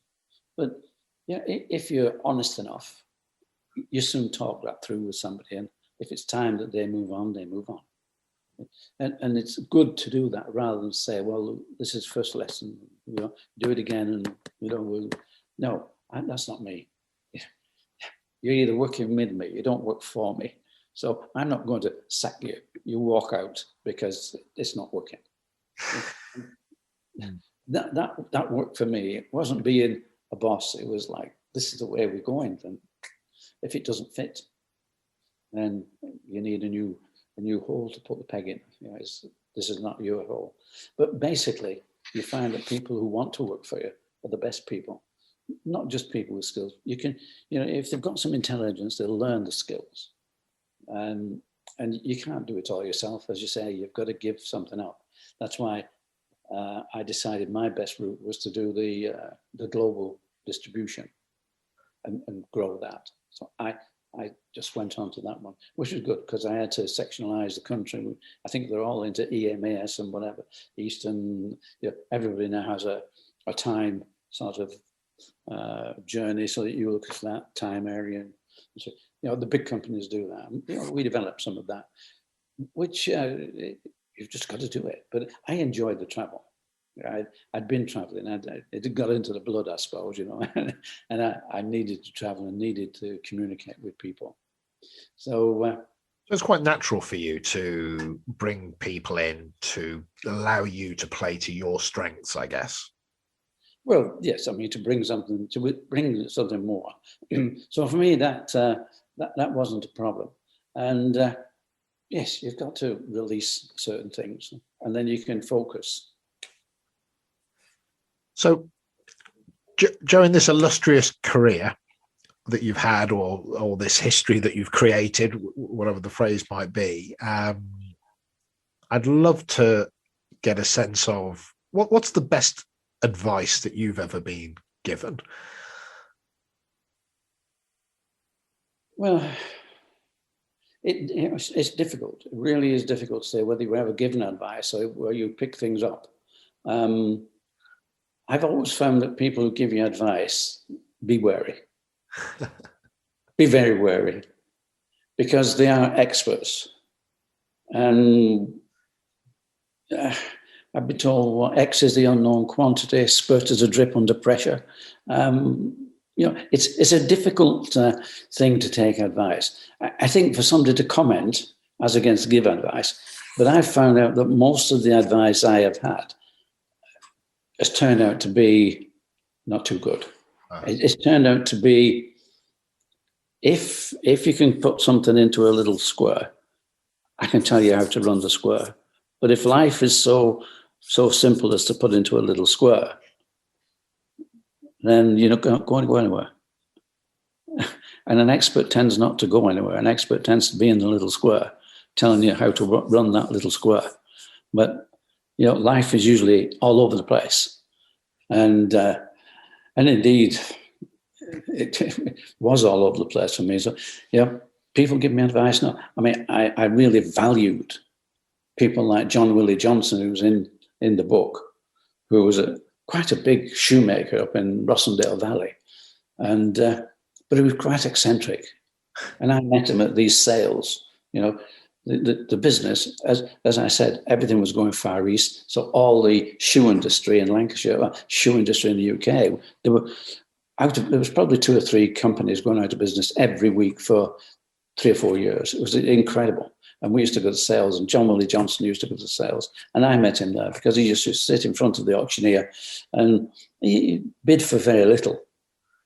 but if you're honest enough, you soon talk that through with somebody. And if it's time that they move on, they move on. And it's good to do that rather than say, well, this is first lesson, do it again. And, no, that's not me. You're either working with me, you don't work for me. So I'm not going to sack you. You walk out because it's not working. That worked for me. It wasn't being a boss. It was like, this is the way we're going. And if it doesn't fit, then you need a new hole to put the peg in. This is not your hole. But basically, you find that people who want to work for you are the best people, not just people with skills. You can, if they've got some intelligence, they'll learn the skills. And you can't do it all yourself. As you say, you've got to give something up. That's why I decided my best route was to do the global distribution and grow that. So I just went on to that one, which was good because I had to sectionalize the country. I think they're all into EMAS and whatever, Eastern, everybody now has a time sort of journey so that you look at that time area. And so, the big companies do that. We developed some of that, which you've just got to do it. But I enjoyed the travel. I'd been traveling. It got into the blood, I suppose, and I needed to travel and needed to communicate with people. So it's quite natural for you to bring people in to allow you to play to your strengths, I guess. Well, yes, I mean, to bring something more. So for me, that wasn't a problem. And yes, you've got to release certain things, and then you can focus. So during this illustrious career that you've had, or this history that you've created, whatever the phrase might be, I'd love to get a sense of what's the best advice that you've ever been given? Well, it's difficult. It really is difficult to say whether you were ever given advice or where you pick things up. I've always found that people who give you advice, be wary. Be very wary, because they are experts. And I've been told, well, X is the unknown quantity, spurt as a drip under pressure. It's a difficult thing to take advice. I think for somebody to comment as against give advice, but I've found out that most of the advice I have had has turned out to be not too good. It's turned out to be, if you can put something into a little square, I can tell you how to run the square. But if life is so simple as to put into a little square, then you're not going to go anywhere. And an expert tends not to go anywhere. An expert tends to be in the little square, telling you how to run that little square. But life is usually all over the place, and indeed, it was all over the place for me. So people give me advice now. I mean, I really valued people like John Willie Johnson, who was in the book, who was quite a big shoemaker up in Rossendale Valley, and but he was quite eccentric. And I met him at these sales. The business, as I said, everything was going far east. So all the shoe industry in Lancashire, shoe industry in the UK, there was probably 2 or 3 companies going out of business every week for 3 or 4 years. It was incredible. And we used to go to sales, and John Willie Johnson used to go to sales. And I met him there because he used to sit in front of the auctioneer and he bid for very little.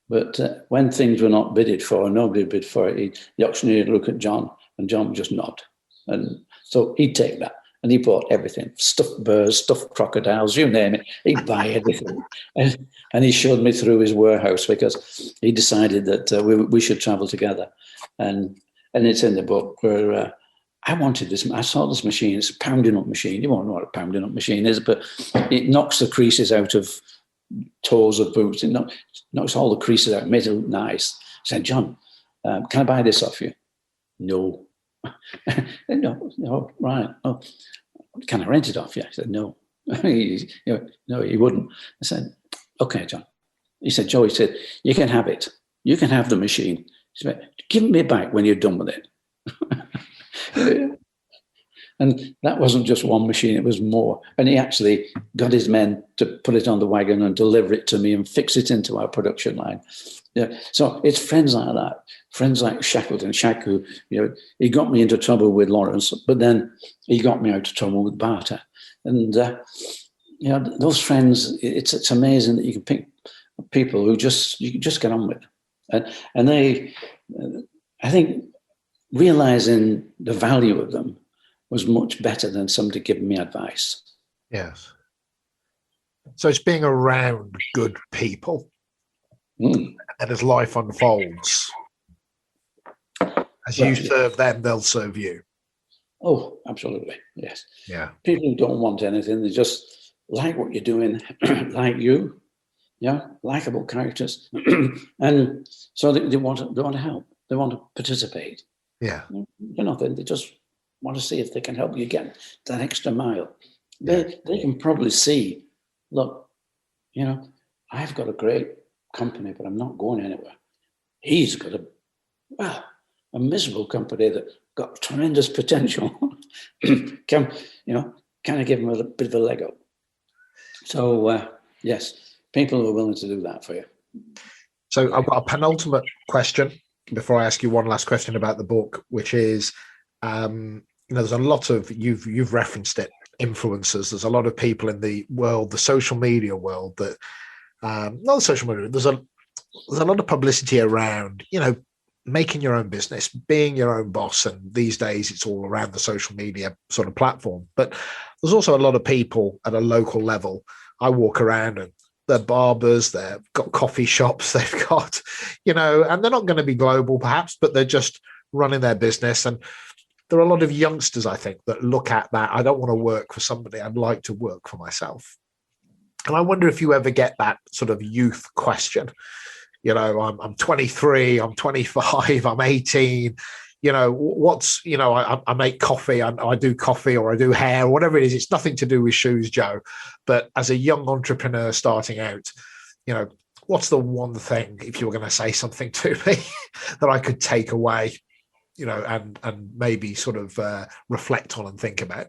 But when things were not bidded for, nobody bid for it, the auctioneer would look at John, and John would just nod. And so he'd take that, and he bought everything, stuffed birds, stuffed crocodiles, you name it. He'd buy everything. And he showed me through his warehouse because he decided that we should travel together. And it's in the book where I wanted this. I saw this machine. It's a pounding up machine. You won't know what a pounding up machine is, but it knocks the creases out of toes of boots. It knocks all the creases out, made it look nice. I said, John, can I buy this off you? No. No, right. Oh, can I rent it off you? I said, no. No, he wouldn't. I said, okay, John. He said, Joe, he said, you can have it. You can have the machine. He said, give me back when you're done with it. And that wasn't just one machine, it was more. And he actually got his men to put it on the wagon and deliver it to me and fix it into our production line. So it's friends like that, friends like Shackleton, Shaq, who, he got me into trouble with Lawrence, but then he got me out of trouble with Barter. And, those friends, it's amazing that you can pick people who you can just get on with. And they, I think, realizing the value of them was much better than somebody giving me advice. Yes. So it's being around good people. And as life unfolds, as you serve them, they'll serve you. Oh, absolutely. Yes. Yeah. People who don't want anything, they just like what you're doing, like you, likable characters. And so they want to help. They want to participate. Yeah. Nothing. They just want to see if they can help you get that extra mile. They can probably see, look, I've got a great company, but I'm not going anywhere. He's got a miserable company that got tremendous potential. Can I give him a bit of a leg up? So, yes, people are willing to do that for you. So I've got a penultimate question before I ask you one last question about the book, which is, there's a lot of, you've referenced it, influencers. There's a lot of people in the world, the social media world, that not the social media. There's a lot of publicity around, making your own business, being your own boss, and these days it's all around the social media sort of platform. But there's also a lot of people at a local level. I walk around and they're barbers, they've got coffee shops, they've got, and they're not going to be global perhaps, but they're just running their business. And there are a lot of youngsters, I think, that look at that. I don't want to work for somebody. I'd like to work for myself. And I wonder if you ever get that sort of youth question. I'm 23, I'm 25, I'm 18. I make coffee, I do coffee, or I do hair, or whatever it is. It's nothing to do with shoes, Joe. But as a young entrepreneur starting out, what's the one thing, if you were going to say something to me, that I could take away, and maybe sort of reflect on and think about?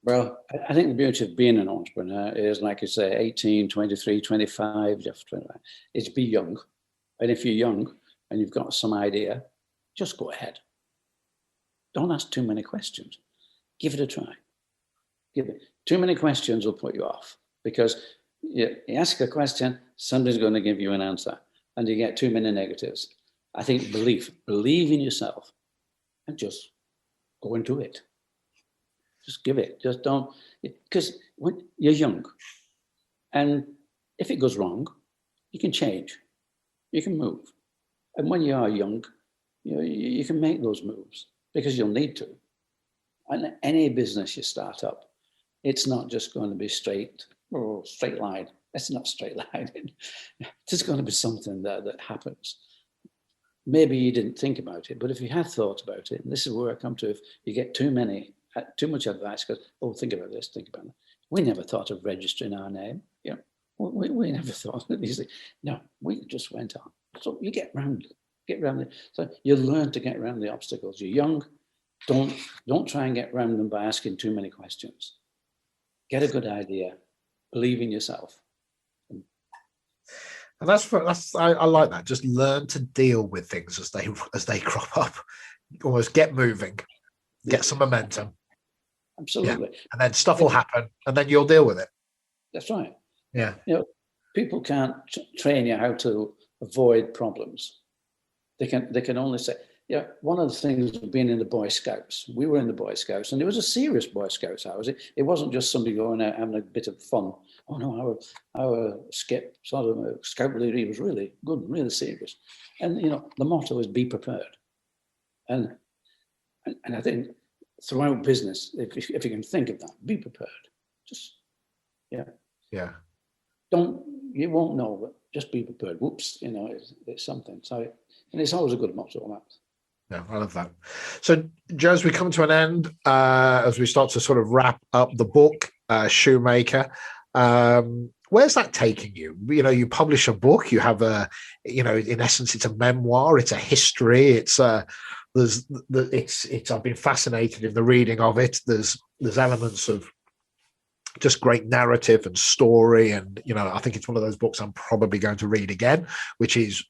Well, I think the beauty of being an entrepreneur is, like you say, 18, 23, 25, just 25, is be young. And if you're young and you've got some idea, just go ahead. Don't ask too many questions. Give it a try. Too many questions will put you off, because you ask a question, somebody's going to give you an answer, and you get too many negatives. I think believe in yourself, and just go and do it. Just give it. Just don't, because when you're young, and if it goes wrong, you can change, you can move. And when you are young, you can make those moves, because you'll need to. And any business you start up, it's not just going to be straight line. It's not straight line. There's going to be something there that happens. Maybe you didn't think about it, but if you had thought about it, and this is where I come to, if you get too much advice, because, think about this, think about that. We never thought of registering our name. We never thought of these things. No, we just went on. So you get around it. So you learn to get around the obstacles. You're young. Don't try and get around them by asking too many questions. Get a good idea. Believe in yourself. And I like that. Just learn to deal with things as they crop up. Almost get moving, get some momentum. Absolutely. Yeah. And then stuff will happen, and then you'll deal with it. That's right. Yeah. People can't train you how to avoid problems. They can only say, one of the things of being in the Boy Scouts, we were in the Boy Scouts, and it was a serious Boy Scouts hours. It wasn't just somebody going out having a bit of fun. Oh no, our skip sort of scout leader, he was really good, really serious. And the motto is be prepared. And I think throughout business, if you can think of that, be prepared. Just yeah. You won't know, but just be prepared. Whoops, it's something. So, and it's always a good motto on that. Yeah, I love that. So, Joe, as we come to an end, as we start to sort of wrap up the book, Shoemaker, where's that taking you? You publish a book. You have in essence, it's a memoir. It's a history. It's I've been fascinated in the reading of it. There's elements of just great narrative and story, and I think it's one of those books I'm probably going to read again, which is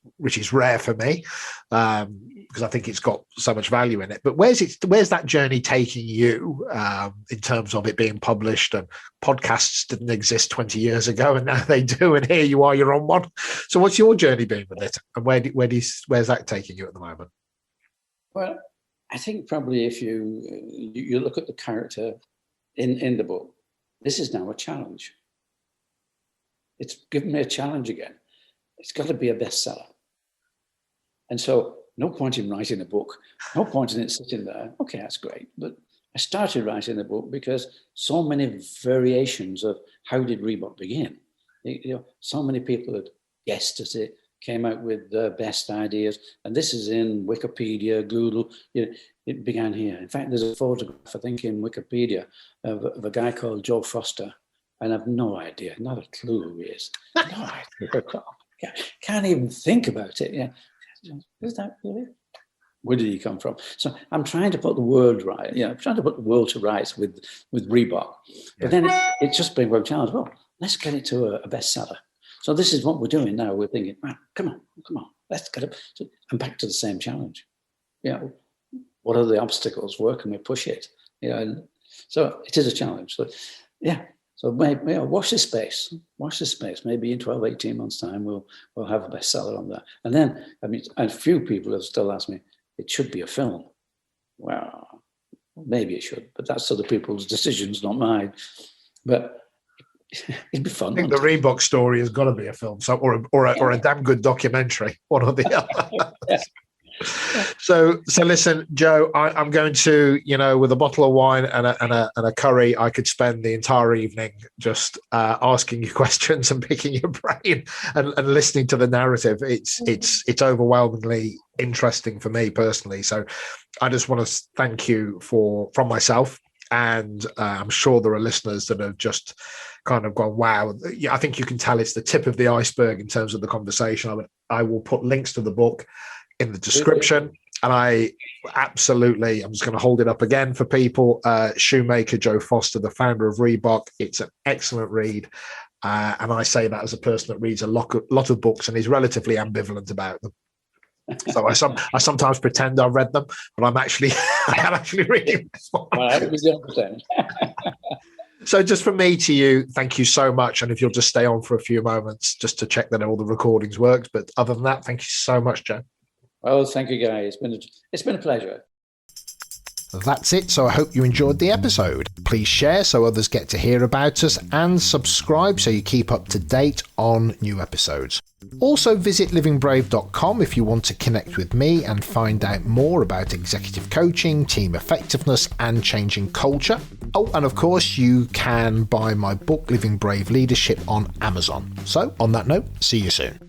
rare for me, because I think it's got so much value in it. But where's that journey taking you, in terms of it being published? And podcasts didn't exist 20 years ago, and now they do, and here you are, you're on one. So what's your journey been with it, and where's that taking you at the moment? Well, I think probably if you look at the character in the book, this is now a challenge. It's given me a challenge again. It's got to be a bestseller. And so no point in writing a book, no point in it sitting there. Okay, that's great. But I started writing the book because so many variations of how did Reebok begin? So many people had guessed at it, came out with their best ideas. And this is in Wikipedia, Google. It began here. In fact, there's a photograph, I think, in Wikipedia of a guy called Joe Foster, and I've no idea, not a clue who he is. No idea. Can't even think about it. Yeah, is that really? Where did he come from? So I'm trying to put the world right. I'm trying to put the world to rights with REEBOK. But then it just brings a challenge. Well, let's get it to a bestseller. So this is what we're doing now. We're thinking, right, come on, let's get it. And back to the same challenge. What are the obstacles? Where can we push it? And so it is a challenge. So So maybe watch this space. Watch this space. Maybe in 12, 18 months' time, we'll have a bestseller on that. And then, a few people have still asked me, it should be a film. Well, maybe it should, but that's other people's decisions, not mine. But it'd be fun. I think the REEBOK story has got to be a film, or a damn good documentary, one or the other. Yeah. So listen, Joe, I'm going to, with a bottle of wine and a curry, I could spend the entire evening just asking you questions and picking your brain and listening to the narrative. It's overwhelmingly interesting for me personally. So I just want to thank you from myself, and I'm sure there are listeners that have just kind of gone, wow. I think you can tell it's the tip of the iceberg in terms of the conversation. I will put links to the book in the description, and I'm just going to hold it up again for people. Shoemaker Joe Foster, the founder of REEBOK. It's an excellent read, and I say that as a person that reads a lot of books and is relatively ambivalent about them. So I sometimes pretend I've read them, but I am actually reading this one. Well, so just from me to you, thank you so much. And if you'll just stay on for a few moments just to check that all the recordings worked. But other than that, thank you so much, Joe. Well, thank you, guys. It's been a pleasure. That's it. So I hope you enjoyed the episode. Please share so others get to hear about us, and subscribe so you keep up to date on new episodes. Also visit livingbrave.com if you want to connect with me and find out more about executive coaching, team effectiveness, and changing culture. Oh, and of course you can buy my book Living Brave Leadership on Amazon. So on that note, see you soon.